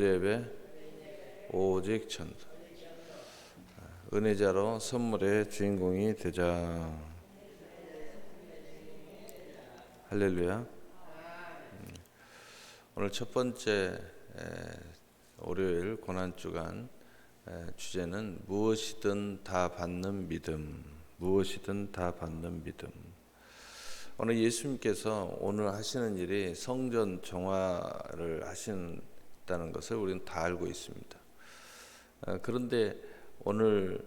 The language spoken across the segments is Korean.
예배 오직 천사. 은혜자로 선물의 주인공이 되자. 할렐루야. 오늘 첫 번째 월요일 고난주간 주제는 무엇이든 다 받는 믿음. 무엇이든 다 받는 믿음. 오늘 예수님께서 오늘 하시는 일이 성전 정화를 하신다는 것을 우리는 다 알고 있습니다. 그런데 오늘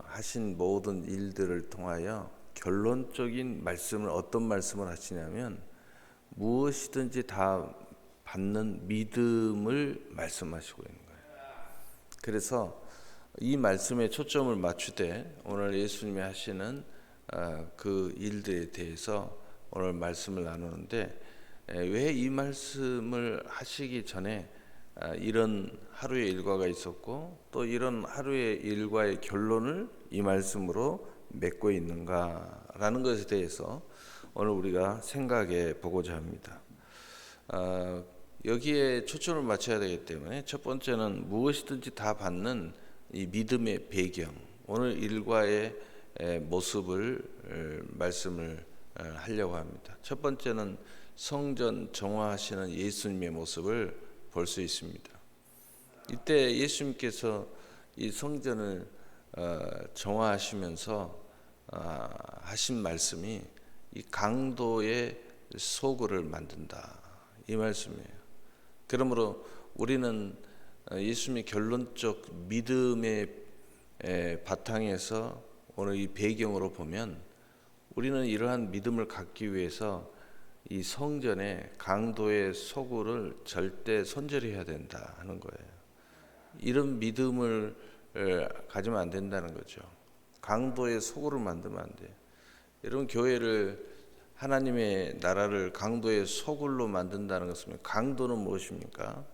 하신 모든 일들을 통하여 결론적인 말씀을 어떤 말씀을 하시냐면 무엇이든지 다 받는 믿음을 말씀하시고 있는 거예요. 그래서 이 말씀에 초점을 맞추되 오늘 예수님이 하시는 그 일들에 대해서 오늘 말씀을 나누는데, 왜 이 말씀을 하시기 전에 이런 하루의 일과가 있었고 또 이런 하루의 일과의 결론을 이 말씀으로 맺고 있는가라는 것에 대해서 오늘 우리가 생각해 보고자 합니다. 여기에 초점을 맞춰야 되기 때문에 첫 번째는 무엇이든지 다 받는 이 믿음의 배경, 오늘 일과의 모습을 말씀을 하려고 합니다. 첫 번째는 성전 정화하시는 예수님의 모습을 볼 수 있습니다. 이때 예수님께서 이 성전을 정화하시면서 하신 말씀이 이 강도의 소굴을 만든다, 이 말씀이에요. 그러므로 우리는 예수님의 결론적 믿음의 바탕에서 오늘 이 배경으로 보면 우리는 이러한 믿음을 갖기 위해서 이 성전의 강도의 소굴을 절대 손절해야 된다 하는 거예요. 이런 믿음을 가지면 안 된다는 거죠. 강도의 소굴을 만들면 안 돼요. 여러분, 교회를, 하나님의 나라를 강도의 소굴로 만든다는 것은, 강도는 무엇입니까?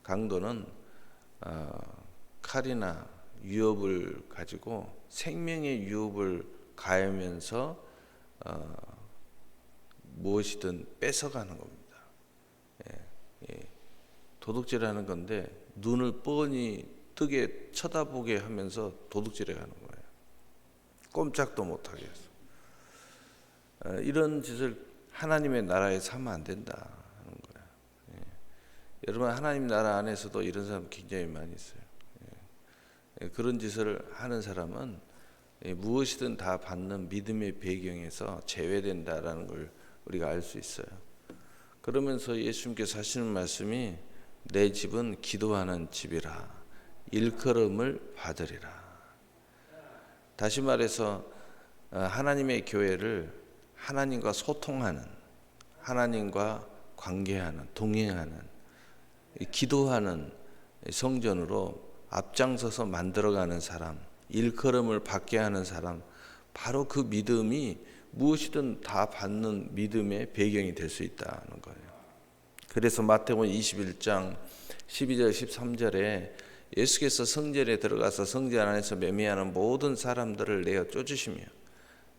강도는 칼이나 유협을 가지고 생명의 유협을 가하면서 무엇이든 뺏어가는 겁니다. 도둑질하는 건데 눈을 뻔히 뜨게 쳐다보게 하면서 도둑질해 가는 거예요. 꼼짝도 못하게 해서. 이런 짓을 하나님의 나라에서 하면 안 된다 하는 거예요. 여러분, 하나님 나라 안에서도 이런 사람 굉장히 많이 있어요. 그런 짓을 하는 사람은 무엇이든 다 받는 믿음의 배경에서 제외된다라는 걸 우리가 알 수 있어요. 그러면서 예수님께서 하시는 말씀이 내 집은 기도하는 집이라 일컬음을 받으리라. 다시 말해서 하나님의 교회를 하나님과 소통하는, 하나님과 관계하는, 동행하는, 기도하는 성전으로 앞장서서 만들어가는 사람, 일컬음을 받게 하는 사람, 바로 그 믿음이 무엇이든 다 받는 믿음의 배경이 될 수 있다는 거예요. 그래서 마태복음 21장 12절 13절에 예수께서 성전에 들어가서 성전 안에서 매매하는 모든 사람들을 내어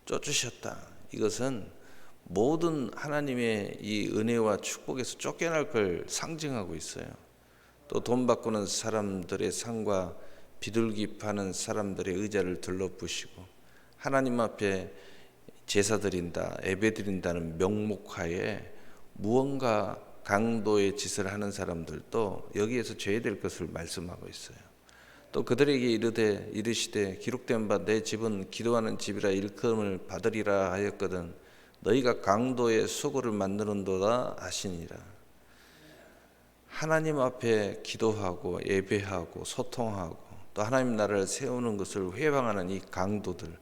쫓으셨다. 이것은 모든 하나님의 이 은혜와 축복에서 쫓겨날 걸 상징하고 있어요. 또 돈 바꾸는 사람들의 상과 비둘기 파는 사람들의 의자를 들러부시고 하나님 앞에 제사 드린다, 예배 드린다는 명목하에 무언가 강도의 짓을 하는 사람들도 여기에서 죄될 것을 말씀하고 있어요. 또 그들에게 이르시되 기록된 바 내 집은 기도하는 집이라 일컬음을 받으리라 하였거든 너희가 강도의 소굴을 만드는도다 하시니라. 하나님 앞에 기도하고 예배하고 소통하고 또 하나님 나라를 세우는 것을 회방하는 이 강도들,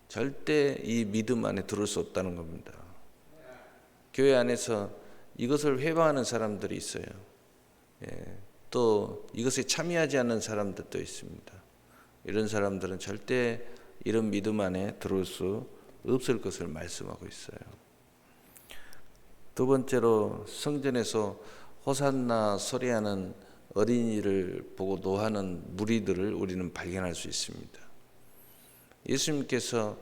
절대 이 믿음 안에 들어올 수 없다는 겁니다. 교회 안에서 이것을 회방하는 사람들이 있어요. 또 이것에 참여하지 않는 사람들도 있습니다. 이런 사람들은 절대 이런 믿음 안에 들어올 수 없을 것을 말씀하고 있어요. 두 번째로 성전에서 호산나 소리하는 어린이를 보고 노하는 무리들을 우리는 발견할 수 있습니다. 예수님께서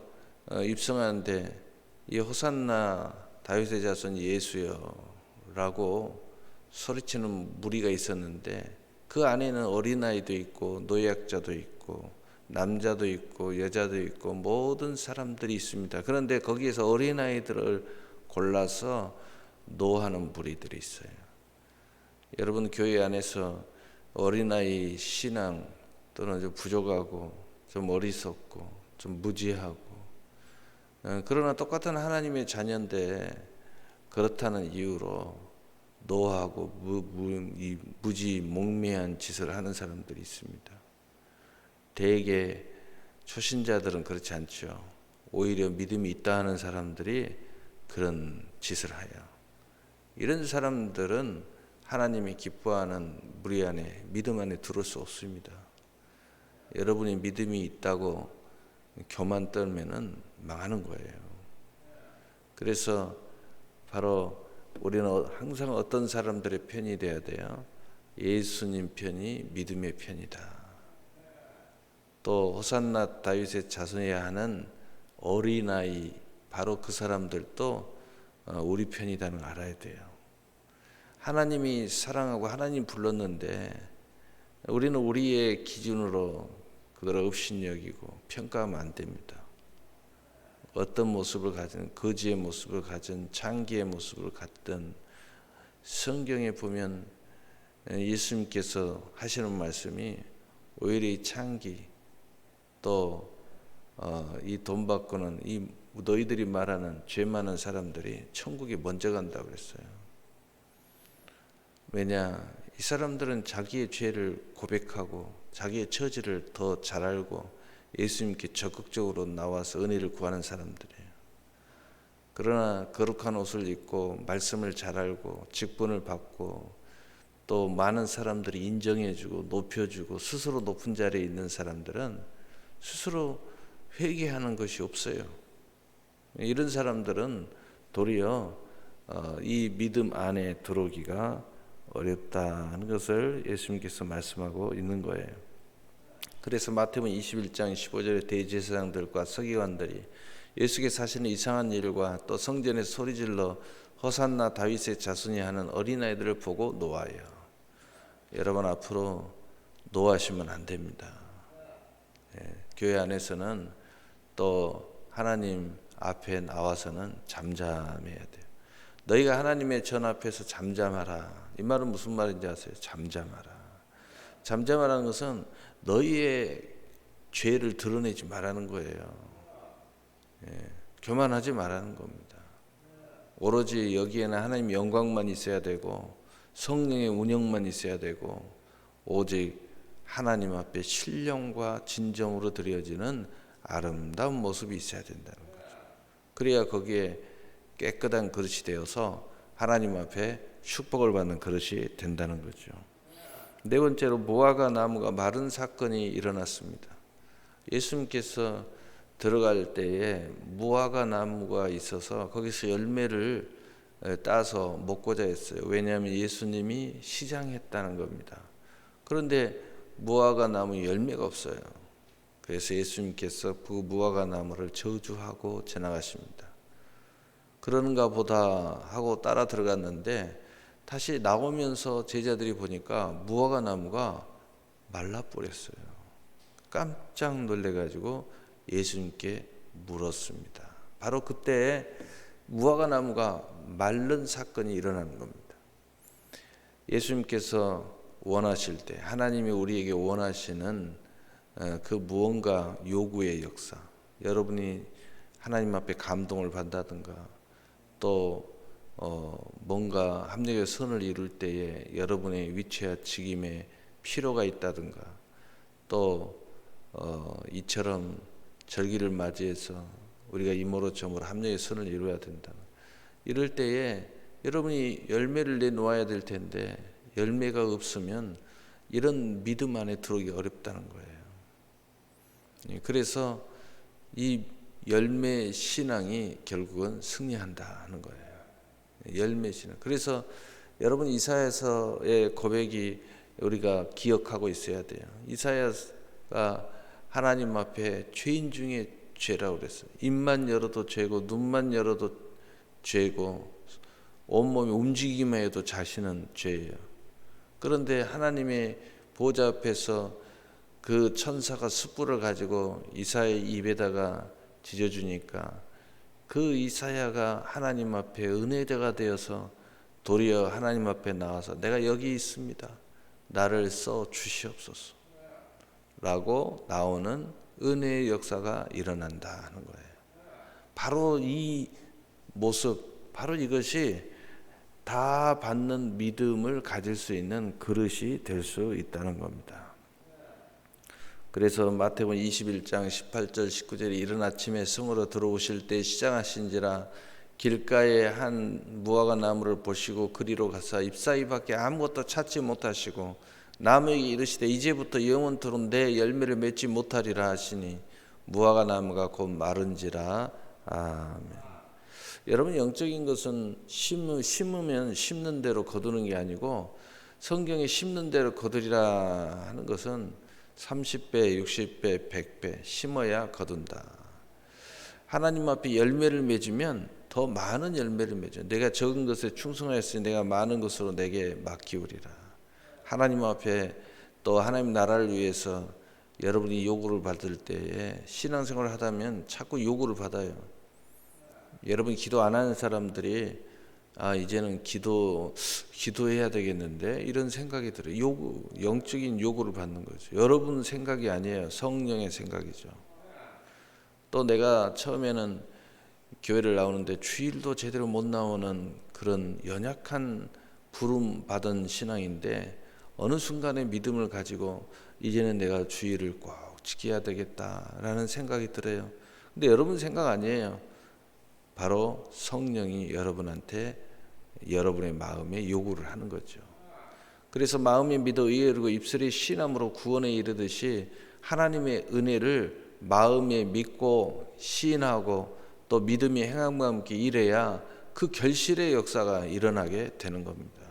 입성하는데 이 호산나 다윗의 자손 예수여 라고 소리치는 무리가 있었는데 그 안에는 어린아이도 있고 노약자도 있고 남자도 있고 여자도 있고 모든 사람들이 있습니다. 그런데 거기에서 어린아이들을 골라서 노하는 무리들이 있어요. 여러분 교회 안에서 어린아이 신앙 또는 좀 부족하고 좀 어리석고 좀 무지하고 그러나 똑같은 하나님의 자녀인데 그렇다는 이유로 노하고 무지몽매한 짓을 하는 사람들이 있습니다. 대개 초신자들은 그렇지 않죠. 오히려 믿음이 있다 하는 사람들이 그런 짓을 하여 이런 사람들은 하나님이 기뻐하는 무리 안에 믿음 안에 들어올 수 없습니다. 여러분이 믿음이 있다고 교만 떨면은 망하는 거예요. 그래서 바로 우리는 항상 어떤 사람들의 편이 되어야 돼요. 예수님 편이 믿음의 편이다. 또 호산나 다윗의 자손이야 하는 어린아이 바로 그 사람들도 우리 편이라는 걸 알아야 돼요. 하나님이 사랑하고 하나님 불렀는데 우리는 우리의 기준으로 그들을 업신여기고 평가하면 안 됩니다. 어떤 모습을 가진 거지의 모습을 가진 창기의 모습을 갖든 성경에 보면 예수님께서 하시는 말씀이 오히려 이 창기 또 이 돈 받고는 이 너희들이 말하는 죄 많은 사람들이 천국에 먼저 간다고 그랬어요. 왜냐? 이 사람들은 자기의 죄를 고백하고 자기의 처지를 더 잘 알고 예수님께 적극적으로 나와서 은혜를 구하는 사람들이에요. 그러나 거룩한 옷을 입고 말씀을 잘 알고 직분을 받고 또 많은 사람들이 인정해주고 높여주고 스스로 높은 자리에 있는 사람들은 스스로 회개하는 것이 없어요. 이런 사람들은 도리어 이 믿음 안에 들어오기가 어렵다는 것을 예수님께서 말씀하고 있는 거예요. 그래서 마태복음 21장 15절에 대제사장들과 서기관들이 예수께서 하시는 이상한 일과 또 성전에 소리질러 호산나 다윗의 자손이 하는 어린아이들을 보고 노하여. 여러분 앞으로 노하시면 안 됩니다. 교회 안에서는 또 하나님 앞에 나와서는 잠잠해야 돼요. 너희가 하나님의 전 앞에서 잠잠하라. 이 말은 무슨 말인지 아세요? 잠잠하라. 잠잠하라는 것은 너희의 죄를 드러내지 말라는 거예요. 교만하지 말라는 겁니다. 오로지 여기에는 하나님 영광만 있어야 되고 성령의 운영만 있어야 되고 오직 하나님 앞에 신령과 진정으로 드려지는 아름다운 모습이 있어야 된다는 거죠. 그래야 거기에 깨끗한 그릇이 되어서 하나님 앞에 축복을 받는 그릇이 된다는 거죠. 네 번째로 무화과 나무가 마른 사건이 일어났습니다. 예수님께서 들어갈 때에 무화과 나무가 있어서 거기서 열매를 따서 먹고자 했어요. 왜냐하면 예수님이 시장했다는 겁니다. 그런데 무화과 나무 열매가 없어요. 그래서 예수님께서 그 무화과 나무를 저주하고 지나가십니다. 그런가 보다 하고 따라 들어갔는데 다시 나오면서 제자들이 보니까 무화과 나무가 말라버렸어요. 깜짝 놀래가지고 예수님께 물었습니다. 바로 그때 무화과 나무가 마른 사건이 일어나는 겁니다. 예수님께서 원하실 때 하나님이 우리에게 원하시는 그 무언가 요구의 역사, 여러분이 하나님 앞에 감동을 받는다든가 또 뭔가 합력의 선을 이룰 때에 여러분의 위치와 직임에 필요가 있다든가 또 이처럼 절기를 맞이해서 우리가 이모로 저모로 합력의 선을 이루어야 된다. 이럴 때에 여러분이 열매를 내놓아야 될 텐데 열매가 없으면 이런 믿음 안에 들어오기 어렵다는 거예요. 그래서 이 열매 신앙이 결국은 승리한다는 거예요. 열매 신앙. 그래서 여러분 이사야서의 고백이 우리가 기억하고 있어야 돼요. 이사야가 하나님 앞에 죄인 중에 죄라고 그랬어요. 입만 열어도 죄고 눈만 열어도 죄고 온몸이 움직이기만 해도 자신은 죄예요. 그런데 하나님의 보좌 앞에서 그 천사가 숯불을 가지고 이사야의 입에다가 지져주니까 그 이사야가 하나님 앞에 은혜자가 되어서 도리어 하나님 앞에 나와서 내가 여기 있습니다, 나를 써 주시옵소서 라고 나오는 은혜의 역사가 일어난다 하는 거예요. 바로 이 모습, 바로 이것이 다 받는 믿음을 가질 수 있는 그릇이 될 수 있다는 겁니다. 그래서 마태복음 21장 18절 19절에 이른 아침에 성으로 들어오실 때 시장하신지라 길가에 한 무화과 나무를 보시고 그리로 가사 잎사귀밖에 아무것도 찾지 못하시고 나무에게 이르시되 이제부터 영원토록 내 열매를 맺지 못하리라 하시니 무화과 나무가 곧 마른지라. 아멘. 여러분, 영적인 것은 심으면 심는 대로 거두는 게 아니고 성경에 심는 대로 거두리라 하는 것은 30배, 60배, 100배 심어야 거둔다. 하나님 앞에 열매를 맺으면 더 많은 열매를 맺어. 내가 적은 것에 충성하였으니 내가 많은 것으로 내게 맡기우리라. 하나님 앞에 또 하나님 나라를 위해서 여러분이 요구를 받을 때에 신앙생활을 하다면 자꾸 요구를 받아요. 여러분이 기도 안 하는 사람들이 이제는 기도해야 되겠는데 이런 생각이 들어요. 요구, 영적인 요구를 받는 거죠. 여러분 생각이 아니에요. 성령의 생각이죠. 또 내가 처음에는 교회를 나오는데 주일도 제대로 못 나오는 그런 연약한 부름 받은 신앙인데 어느 순간에 믿음을 가지고 이제는 내가 주일을 꼭 지켜야 되겠다라는 생각이 들어요. 근데 여러분 생각 아니에요. 바로 성령이 여러분한테 여러분의 마음에 요구를 하는 거죠. 그래서 마음에 믿어 의에 이르고 입술에 시인함으로 구원에 이르듯이 하나님의 은혜를 마음에 믿고 시인하고 또 믿음이 행함과 함께 이래야 그 결실의 역사가 일어나게 되는 겁니다.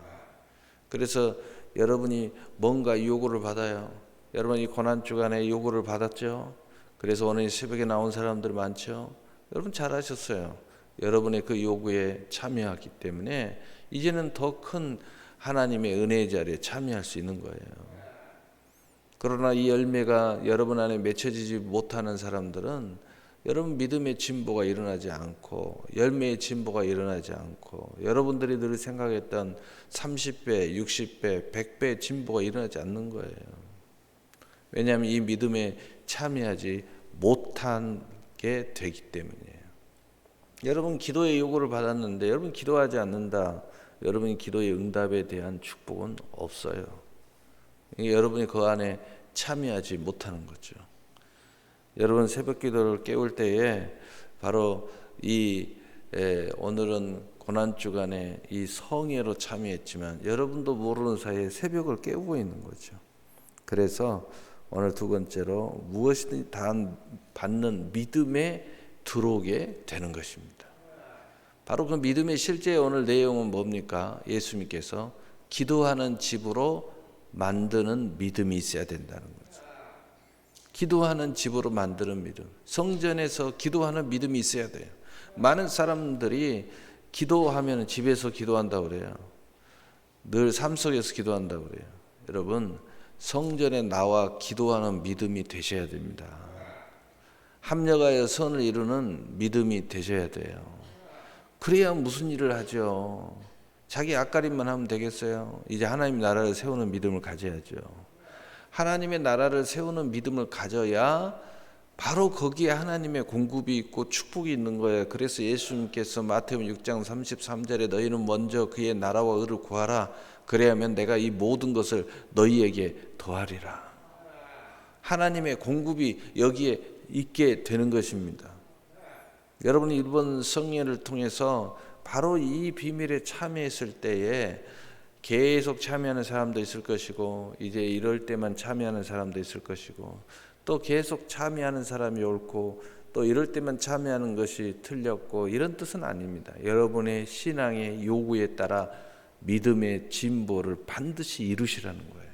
그래서 여러분이 뭔가 요구를 받아요. 여러분이 고난주간에 요구를 받았죠. 그래서 오늘 새벽에 나온 사람들 많죠. 여러분 잘하셨어요. 여러분의 그 요구에 참여하기 때문에 이제는 더 큰 하나님의 은혜의 자리에 참여할 수 있는 거예요. 그러나 이 열매가 여러분 안에 맺혀지지 못하는 사람들은 여러분 믿음의 진보가 일어나지 않고 열매의 진보가 일어나지 않고 여러분들이 늘 생각했던 30배, 60배, 100배 진보가 일어나지 않는 거예요. 왜냐하면 이 믿음에 참여하지 못한 게 되기 때문이에요. 여러분 기도의 요구를 받았는데 여러분 기도하지 않는다. 여러분이 기도의 응답에 대한 축복은 없어요. 여러분이 그 안에 참여하지 못하는 거죠. 여러분 새벽 기도를 깨울 때에 바로 오늘은 고난주간에 이 성예로 참여했지만 여러분도 모르는 사이에 새벽을 깨우고 있는 거죠. 그래서 오늘 두 번째로 무엇이든 다 받는 믿음에 들어오게 되는 것입니다. 바로 그 믿음의 실제 오늘 내용은 뭡니까? 예수님께서 기도하는 집으로 만드는 믿음이 있어야 된다는 거죠. 기도하는 집으로 만드는 믿음. 성전에서 기도하는 믿음이 있어야 돼요. 많은 사람들이 기도하면 집에서 기도한다고 그래요. 늘 삶 속에서 기도한다고 그래요. 여러분 성전에 나와 기도하는 믿음이 되셔야 됩니다. 합력하여 선을 이루는 믿음이 되셔야 돼요. 그래야 무슨 일을 하죠. 자기 앞가림만 하면 되겠어요? 이제 하나님 나라를 세우는 믿음을 가져야죠. 하나님의 나라를 세우는 믿음을 가져야 바로 거기에 하나님의 공급이 있고 축복이 있는 거예요. 그래서 예수님께서 마태복음 6장 33절에 너희는 먼저 그의 나라와 의를 구하라. 그래야면 내가 이 모든 것을 너희에게 더하리라. 하나님의 공급이 여기에 있게 되는 것입니다. 여러분이 이번 성례를 통해서 바로 이 비밀에 참여했을 때에 계속 참여하는 사람도 있을 것이고 이제 이럴 때만 참여하는 사람도 있을 것이고 또 계속 참여하는 사람이 옳고 또 이럴 때만 참여하는 것이 틀렸고 이런 뜻은 아닙니다. 여러분의 신앙의 요구에 따라 믿음의 진보를 반드시 이루시라는 거예요.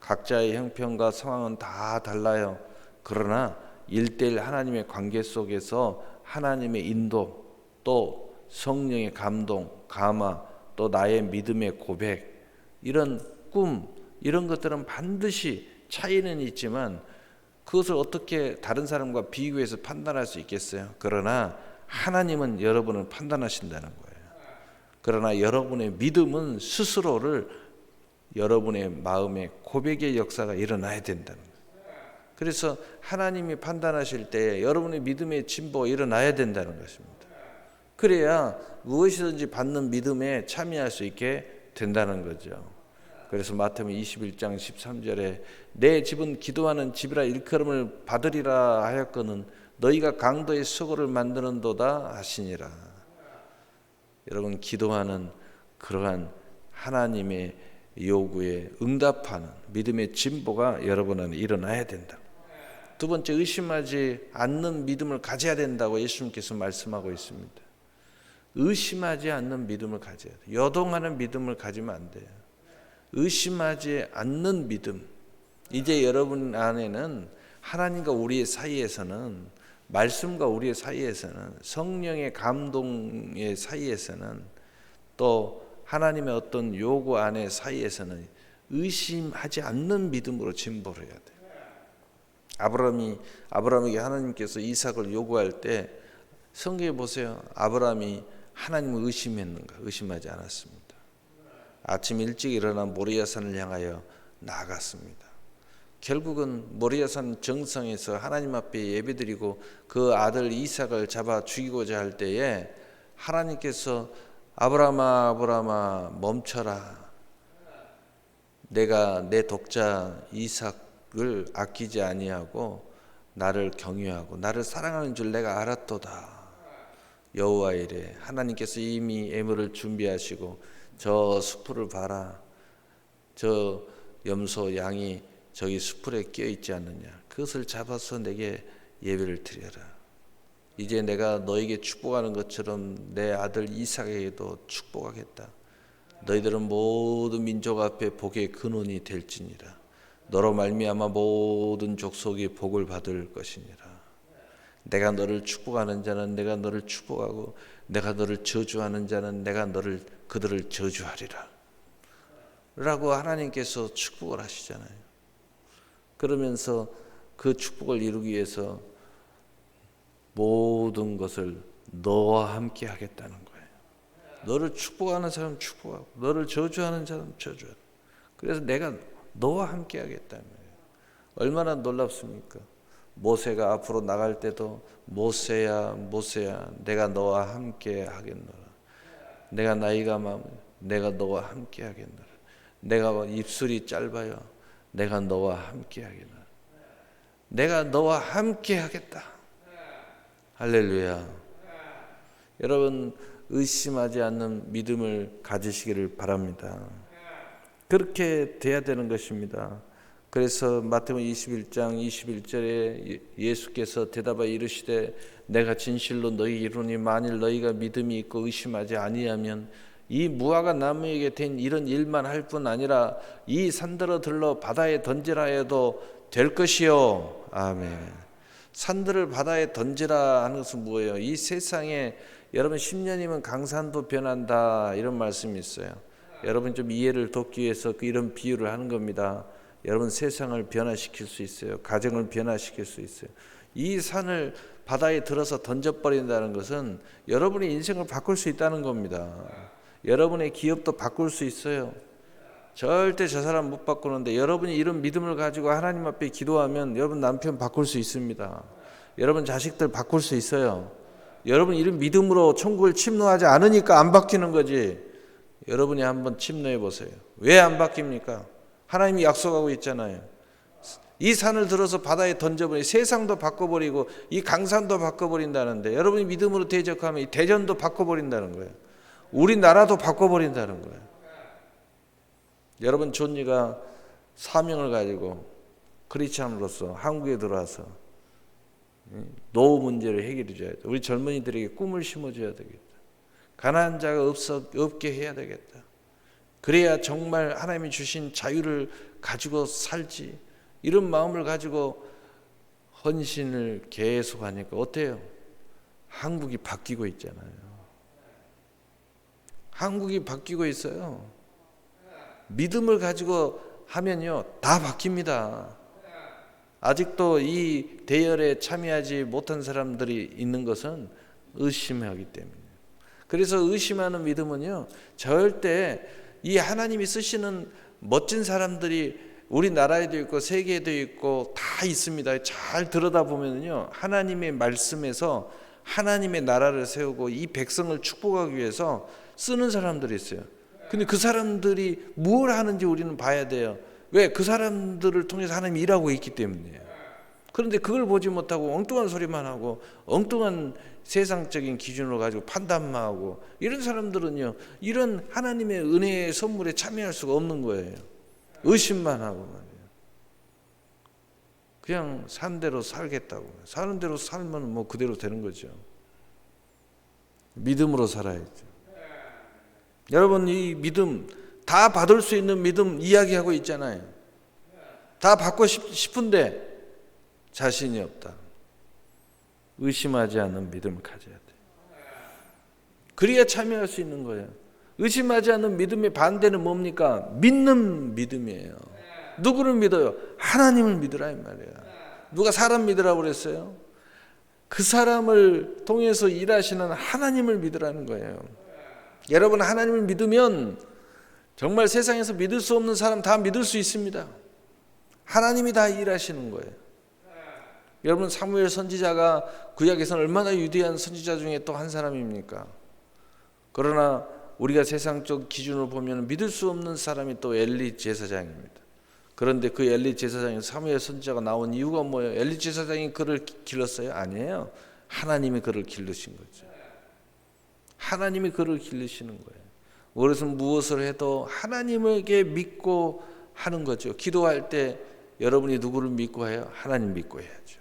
각자의 형편과 상황은 다 달라요. 그러나 1:1 하나님의 관계 속에서 하나님의 인도 또 성령의 감동, 감화 또 나의 믿음의 고백 이런 꿈 이런 것들은 반드시 차이는 있지만 그것을 어떻게 다른 사람과 비교해서 판단할 수 있겠어요? 그러나 하나님은 여러분을 판단하신다는 거예요. 그러나 여러분의 믿음은 스스로를 여러분의 마음에 고백의 역사가 일어나야 된다는 거예요. 그래서 하나님이 판단하실 때 여러분의 믿음의 진보가 일어나야 된다는 것입니다. 그래야 무엇이든지 받는 믿음에 참여할 수 있게 된다는 거죠. 그래서 마태복음 21장 13절에 내 집은 기도하는 집이라 일컬음을 받으리라 하였거늘 너희가 강도의 수고를 만드는도다 하시니라. 여러분, 기도하는 그러한 하나님의 요구에 응답하는 믿음의 진보가 여러분 안에 일어나야 된다. 두 번째, 의심하지 않는 믿음을 가져야 된다고 예수님께서 말씀하고 있습니다. 의심하지 않는 믿음을 가져야 돼요. 여동하는 믿음을 가지면 안 돼요. 의심하지 않는 믿음. 이제 여러분 안에는 하나님과 우리의 사이에서는, 말씀과 우리의 사이에서는, 성령의 감동의 사이에서는, 또 하나님의 어떤 요구 안의 사이에서는 의심하지 않는 믿음으로 진보를 해야 돼요. 아브라함에게 하나님께서 이삭을 요구할 때 성경에 보세요. 아브라함이 하나님을 의심했는가? 의심하지 않았습니다. 아침 일찍 일어나 모리아산을 향하여 나아갔습니다. 결국은 모리아산 정상에서 하나님 앞에 예배드리고 그 아들 이삭을 잡아 죽이고자 할 때에 하나님께서 아브라함아 아브라함아 멈춰라. 내가 내 독자 이삭을 아끼지 아니하고 나를 경외하고 나를 사랑하는 줄 내가 알았도다. 여호와 이래 하나님께서 이미 예물을 준비하시고 저 숯불을 봐라. 저 염소 양이 저기 숯불에 끼어 있지 않느냐. 그것을 잡아서 내게 예배를 드려라. 이제 내가 너에게 축복하는 것처럼 내 아들 이삭에게도 축복하겠다. 너희들은 모든 민족 앞에 복의 근원이 될지니라. 너로 말미암아 모든 족속이 복을 받을 것이니라. 내가 너를 축복하는 자는 내가 너를 축복하고 내가 너를 저주하는 자는 내가 그들을 저주하리라. 라고 하나님께서 축복을 하시잖아요. 그러면서 그 축복을 이루기 위해서 모든 것을 너와 함께 하겠다는 거예요. 너를 축복하는 사람 축복하고 너를 저주하는 사람 저주하고. 그래서 내가 너와 함께 하겠다는 거예요. 얼마나 놀랍습니까? 모세가 앞으로 나갈 때도 모세야 모세야 내가 너와 함께 하겠노라. 내가 나이가 많으면 내가 너와 함께 하겠노라. 내가 입술이 짧아요. 내가 너와 함께 하겠노라. 내가 너와 함께 하겠다. 할렐루야. 여러분, 의심하지 않는 믿음을 가지시기를 바랍니다. 그렇게 돼야 되는 것입니다. 그래서 마태복음 21장 21절에 예수께서 대답하여 이르시되 내가 진실로 너희 이르노니 만일 너희가 믿음이 있고 의심하지 아니하면 이 무화과 나무에게 된 이런 일만 할 뿐 아니라 이 산들어 들러 바다에 던지라 해도 될 것이요. 아멘. 산들을 바다에 던지라 하는 것은 뭐예요? 이 세상에 여러분 10년이면 강산도 변한다 이런 말씀이 있어요. 여러분 좀 이해를 돕기 위해서 이런 비유를 하는 겁니다. 여러분 세상을 변화시킬 수 있어요. 가정을 변화시킬 수 있어요. 이 산을 바다에 들어서 던져버린다는 것은 여러분의 인생을 바꿀 수 있다는 겁니다. 여러분의 기업도 바꿀 수 있어요. 절대 저 사람 못 바꾸는데 여러분이 이런 믿음을 가지고 하나님 앞에 기도하면 여러분 남편 바꿀 수 있습니다. 여러분 자식들 바꿀 수 있어요. 여러분 이런 믿음으로 천국을 침노하지 않으니까 안 바뀌는 거지. 여러분이 한번 침노해 보세요. 왜 안 바뀝니까? 하나님이 약속하고 있잖아요. 이 산을 들어서 바다에 던져버리고 세상도 바꿔버리고 이 강산도 바꿔버린다는데 여러분이 믿음으로 대적하면 이 대전도 바꿔버린다는 거예요. 우리나라도 바꿔버린다는 거예요. 여러분 존니가 사명을 가지고 크리스찬으로서 한국에 들어와서 노후 문제를 해결해 줘야 돼. 우리 젊은이들에게 꿈을 심어줘야 되겠다. 가난한 자가 없게 해야 되겠다. 그래야 정말 하나님이 주신 자유를 가지고 살지. 이런 마음을 가지고 헌신을 계속하니까 어때요? 한국이 바뀌고 있잖아요. 한국이 바뀌고 있어요. 믿음을 가지고 하면요 다 바뀝니다. 아직도 이 대열에 참여하지 못한 사람들이 있는 것은 의심하기 때문에. 그래서 의심하는 믿음은요 절대 이 하나님이 쓰시는 멋진 사람들이 우리나라에도 있고 세계에도 있고 다 있습니다. 잘 들여다보면요 하나님의 말씀에서 하나님의 나라를 세우고 이 백성을 축복하기 위해서 쓰는 사람들이 있어요. 근데 그 사람들이 뭘 하는지 우리는 봐야 돼요. 왜? 그 사람들을 통해서 하나님이 일하고 있기 때문이에요. 그런데 그걸 보지 못하고 엉뚱한 소리만 하고 엉뚱한 세상적인 기준으로 가지고 판단만 하고 이런 사람들은요 이런 하나님의 은혜의 선물에 참여할 수가 없는 거예요. 의심만 하고 말이에요. 그냥 산 대로 살겠다고. 사는 대로 살면 뭐 그대로 되는 거죠. 믿음으로 살아야죠. 여러분 이 믿음 다 받을 수 있는 믿음 이야기하고 있잖아요. 다 받고 싶은데 자신이 없다. 의심하지 않는 믿음을 가져야 돼. 그래야 참여할 수 있는 거예요. 의심하지 않는 믿음의 반대는 뭡니까? 믿는 믿음이에요. 누구를 믿어요? 하나님을 믿으라 이 말이에요. 누가 사람 믿으라고 그랬어요? 그 사람을 통해서 일하시는 하나님을 믿으라는 거예요. 여러분 하나님을 믿으면 정말 세상에서 믿을 수 없는 사람 다 믿을 수 있습니다. 하나님이 다 일하시는 거예요. 여러분 사무엘 선지자가 구약에서는 얼마나 위대한 선지자 중에 또 한 사람입니까? 그러나 우리가 세상적 기준으로 보면 믿을 수 없는 사람이 또 엘리 제사장입니다. 그런데 그 엘리 제사장이 사무엘 선지자가 나온 이유가 뭐예요? 엘리 제사장이 그를 길렀어요? 아니에요. 하나님이 그를 기르신 거죠. 하나님이 그를 기르시는 거예요. 그래서 무엇을 해도 하나님에게 믿고 하는 거죠. 기도할 때 여러분이 누구를 믿고 해요? 하나님 믿고 해야죠.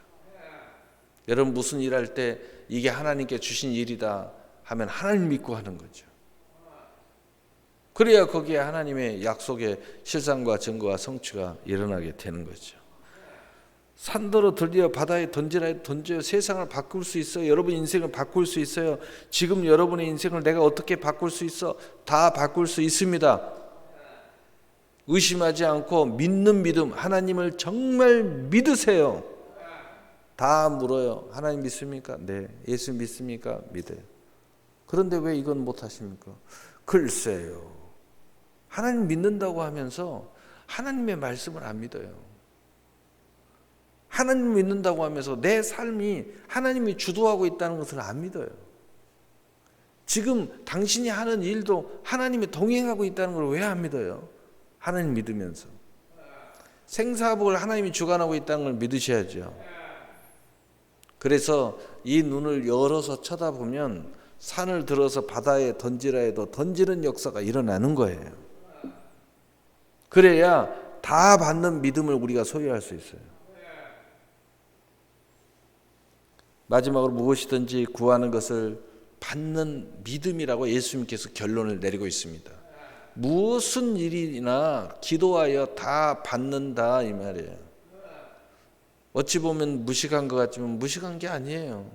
여러분 무슨 일할 때 이게 하나님께 주신 일이다 하면 하나님 믿고 하는 거죠. 그래야 거기에 하나님의 약속의 실상과 증거와 성취가 일어나게 되는 거죠. 산더러 들려 바다에 던지라 던져요. 세상을 바꿀 수 있어요. 여러분 인생을 바꿀 수 있어요. 지금 여러분의 인생을 내가 어떻게 바꿀 수 있어? 다 바꿀 수 있습니다. 의심하지 않고 믿는 믿음, 하나님을 정말 믿으세요. 다 물어요. 하나님 믿습니까? 네. 예수 믿습니까? 믿어요. 그런데 왜 이건 못하십니까? 글쎄요. 하나님 믿는다고 하면서 하나님의 말씀을 안 믿어요. 하나님 믿는다고 하면서 내 삶이 하나님이 주도하고 있다는 것을 안 믿어요. 지금 당신이 하는 일도 하나님이 동행하고 있다는 걸 왜 안 믿어요? 하나님 믿으면서. 생사복을 하나님이 주관하고 있다는 걸 믿으셔야죠. 그래서 이 눈을 열어서 쳐다보면 산을 들어서 바다에 던지라 해도 던지는 역사가 일어나는 거예요. 그래야 다 받는 믿음을 우리가 소유할 수 있어요. 마지막으로 무엇이든지 구하는 것을 받는 믿음이라고 예수님께서 결론을 내리고 있습니다. 무슨 일이나 기도하여 다 받는다 이 말이에요. 어찌 보면 무식한 것 같지만 무식한 게 아니에요.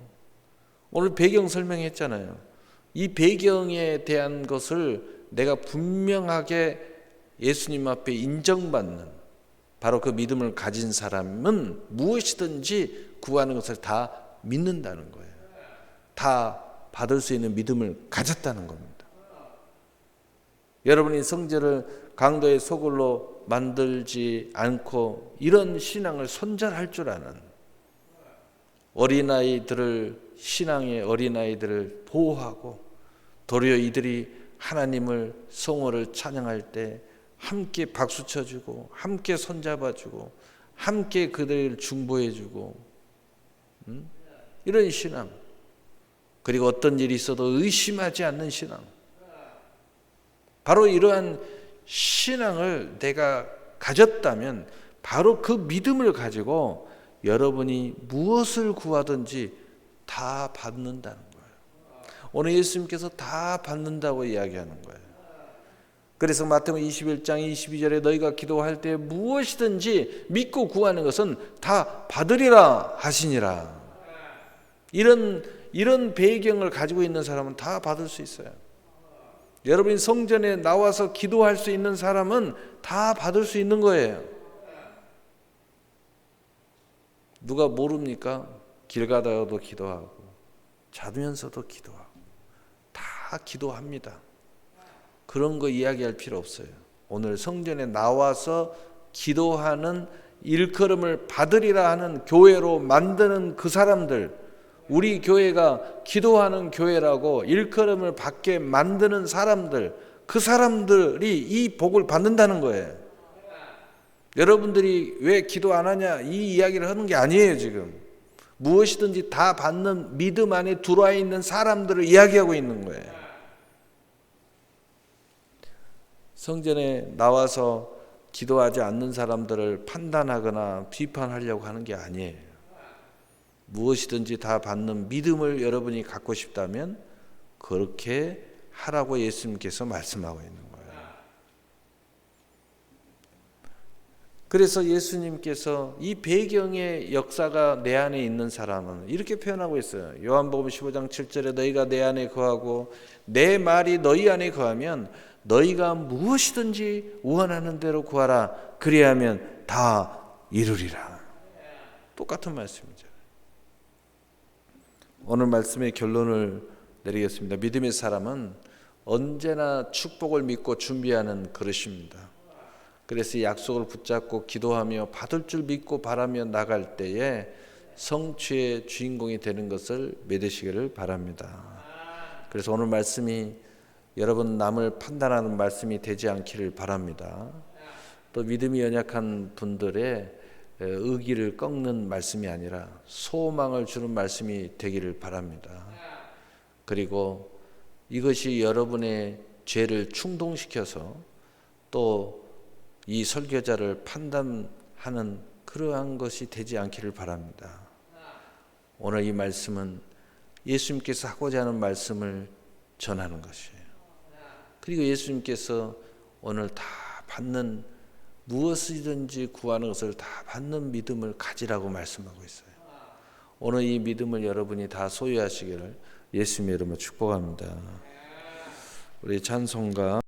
오늘 배경 설명했잖아요. 이 배경에 대한 것을 내가 분명하게 예수님 앞에 인정받는 바로 그 믿음을 가진 사람은 무엇이든지 구하는 것을 다 믿는다는 거예요. 다 받을 수 있는 믿음을 가졌다는 겁니다. 여러분이 성전을 강도의 소굴로 만들지 않고 이런 신앙을 손절할 줄 아는 어린아이들을 신앙의 어린아이들을 보호하고 도리어 이들이 하나님을 성호를 찬양할 때 함께 박수 쳐주고 함께 손잡아주고 함께 그들을 중보해주고 이런 신앙, 그리고 어떤 일이 있어도 의심하지 않는 신앙, 바로 이러한 신앙을 내가 가졌다면 바로 그 믿음을 가지고 여러분이 무엇을 구하든지 다 받는다는 거예요. 오늘 예수님께서 다 받는다고 이야기하는 거예요. 그래서 마태복음 21장 22절에 너희가 기도할 때 무엇이든지 믿고 구하는 것은 다 받으리라 하시니라. 이런 배경을 가지고 있는 사람은 다 받을 수 있어요. 여러분이 성전에 나와서 기도할 수 있는 사람은 다 받을 수 있는 거예요. 누가 모릅니까? 길 가다가도 기도하고 자면서도 기도하고 다 기도합니다. 그런 거 이야기할 필요 없어요. 오늘 성전에 나와서 기도하는 일컬음을 받으리라 하는 교회로 만드는 그 사람들, 우리 교회가 기도하는 교회라고 일컬음을 받게 만드는 사람들, 그 사람들이 이 복을 받는다는 거예요. 여러분들이 왜 기도 안 하냐 이 이야기를 하는 게 아니에요. 지금 무엇이든지 다 받는 믿음 안에 들어와 있는 사람들을 이야기하고 있는 거예요. 성전에 나와서 기도하지 않는 사람들을 판단하거나 비판하려고 하는 게 아니에요. 무엇이든지 다 받는 믿음을 여러분이 갖고 싶다면 그렇게 하라고 예수님께서 말씀하고 있는 거예요. 그래서 예수님께서 이 배경의 역사가 내 안에 있는 사람은 이렇게 표현하고 있어요. 요한복음 15장 7절에 너희가 내 안에 거하고 내 말이 너희 안에 거하면 너희가 무엇이든지 원하는 대로 구하라. 그리하면 다 이루리라. 똑같은 말씀이죠. 오늘 말씀의 결론을 내리겠습니다. 믿음의 사람은 언제나 축복을 믿고 준비하는 그릇입니다. 그래서 약속을 붙잡고 기도하며 받을 줄 믿고 바라며 나갈 때에 성취의 주인공이 되는 것을 믿으시기를 바랍니다. 그래서 오늘 말씀이 여러분 남을 판단하는 말씀이 되지 않기를 바랍니다. 또 믿음이 연약한 분들의 의기를 꺾는 말씀이 아니라 소망을 주는 말씀이 되기를 바랍니다. 그리고 이것이 여러분의 죄를 충동시켜서 또 이 설교자를 판단하는 그러한 것이 되지 않기를 바랍니다. 오늘 이 말씀은 예수님께서 하고자 하는 말씀을 전하는 것이에요. 그리고 예수님께서 오늘 다 받는 무엇이든지 구하는 것을 다 받는 믿음을 가지라고 말씀하고 있어요. 오늘 이 믿음을 여러분이 다 소유하시기를 예수님의 이름으로 축복합니다. 우리 찬송가